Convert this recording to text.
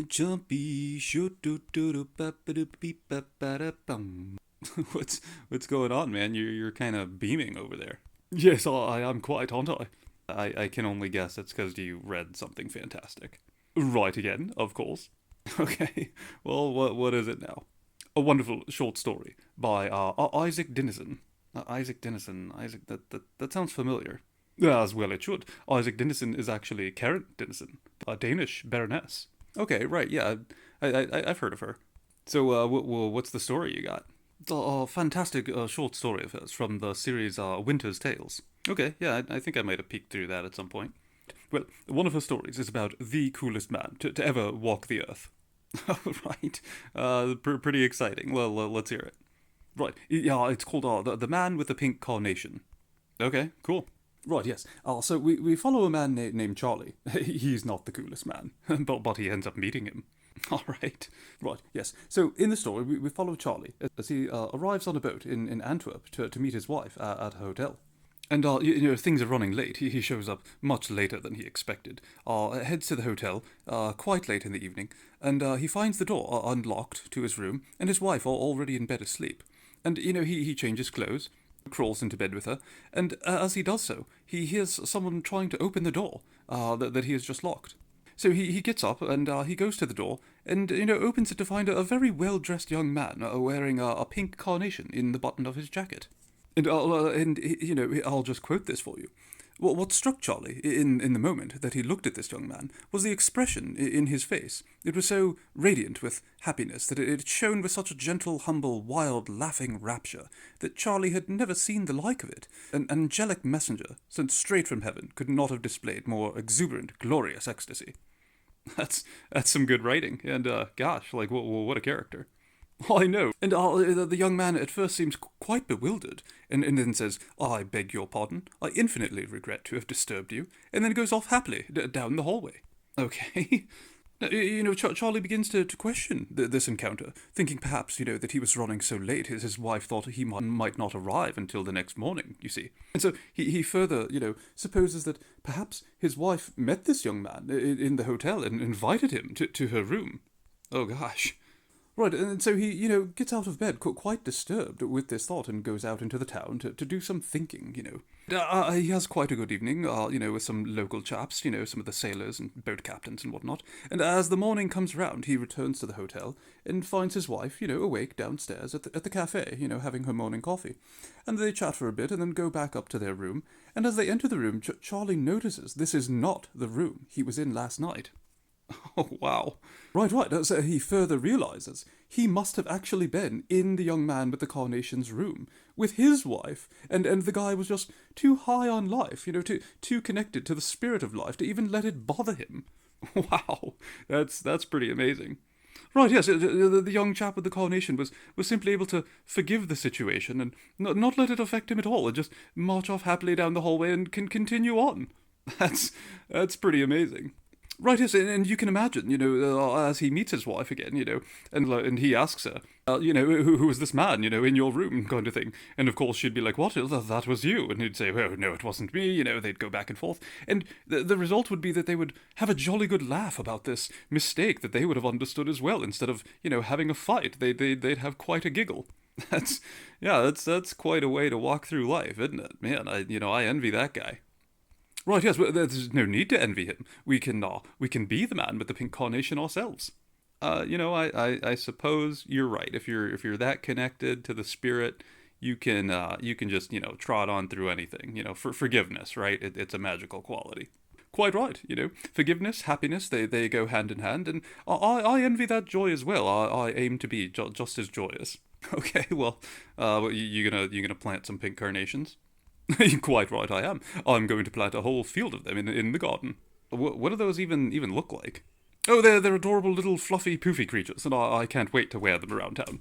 Chompy, what's going on, man? You're kind of beaming over there. Yes, I am quite, aren't I? I can only guess it's because you read something fantastic. Right again, of course. Okay, well, what is it now? A wonderful short story by Isaac Dinesen. Isaac Dinesen. That sounds familiar. As well it should. Isaac Dinesen is actually Karen Dinesen, a Danish baroness. Okay, right, yeah, I've heard of her. So, what's the story you got? It's a fantastic short story of hers from the series Winter's Tales. Okay, yeah, I think I might have peeked through that at some point. Well, one of her stories is about the coolest man to ever walk the earth. Right, pretty exciting. Well, let's hear it. Right, yeah, it's called the Man with the Pink Carnation. Okay, cool. Right, yes. So we follow a man named Charlie. He's not the coolest man, but he ends up meeting him. All right. Right, yes. So in the story, we follow Charlie as he arrives on a boat in Antwerp to meet his wife at a hotel. And, things are running late. He shows up much later than he expected. Heads to the hotel, quite late in the evening, and he finds the door unlocked to his room, and his wife already in bed asleep. And, he changes clothes, crawls into bed with her, and as he does so, he hears someone trying to open the door that he has just locked. So he gets up and he goes to the door and, opens it to find a very well-dressed young man wearing a pink carnation in the button of his jacket. And I'll just quote this for you. What struck Charlie in the moment that he looked at this young man was the expression in his face. It was so radiant with happiness that it shone with such a gentle, humble, wild, laughing rapture that Charlie had never seen the like of it. An angelic messenger sent straight from heaven could not have displayed more exuberant, glorious ecstasy. That's some good writing, and gosh, like what a character. I know. And the young man at first seems quite bewildered, and then says, "I beg your pardon. I infinitely regret to have disturbed you," and then goes off happily down the hallway. Okay. Now, Charlie begins to question this encounter, thinking perhaps, that he was running so late his wife thought he might not arrive until the next morning, you see. And so he further, supposes that perhaps his wife met this young man in the hotel and invited him to her room. Oh, gosh. Right, and so he, gets out of bed quite disturbed with this thought and goes out into the town to do some thinking, he has quite a good evening, with some local chaps, some of the sailors and boat captains and whatnot. And as the morning comes round, he returns to the hotel and finds his wife, awake downstairs at the cafe, having her morning coffee. And they chat for a bit and then go back up to their room. And as they enter the room, Charlie notices this is not the room he was in last night. Oh, wow. Right. So he further realizes he must have actually been in the young man with the carnation's room with his wife, and the guy was just too high on life, too connected to the spirit of life to even let it bother him. Wow, that's pretty amazing. Right, yes, the young chap with the carnation was simply able to forgive the situation and not let it affect him at all, and just march off happily down the hallway and can continue on. That's pretty amazing. Right, yes, and you can imagine, as he meets his wife again, and he asks her, who is this man, in your room, kind of thing. And of course she'd be like, what, that was you? And he'd say, oh, no, it wasn't me, they'd go back and forth. And the result would be that they would have a jolly good laugh about this mistake that they would have understood as well. Instead of, having a fight, they'd have quite a giggle. That's quite a way to walk through life, isn't it? Man, I envy that guy. Right, yes, well, there's no need to envy him. We can be the man with the pink carnation ourselves. I suppose you're right. If you're that connected to the spirit, you can just trot on through anything. For forgiveness, right? It's a magical quality. Quite right. Forgiveness, happiness, they go hand in hand, and I envy that joy as well. I aim to be just as joyous. Okay, well, you gonna plant some pink carnations? Quite right, I am. I'm going to plant a whole field of them in the garden. What do those even look like? Oh, they're adorable little fluffy poofy creatures, and I can't wait to wear them around town.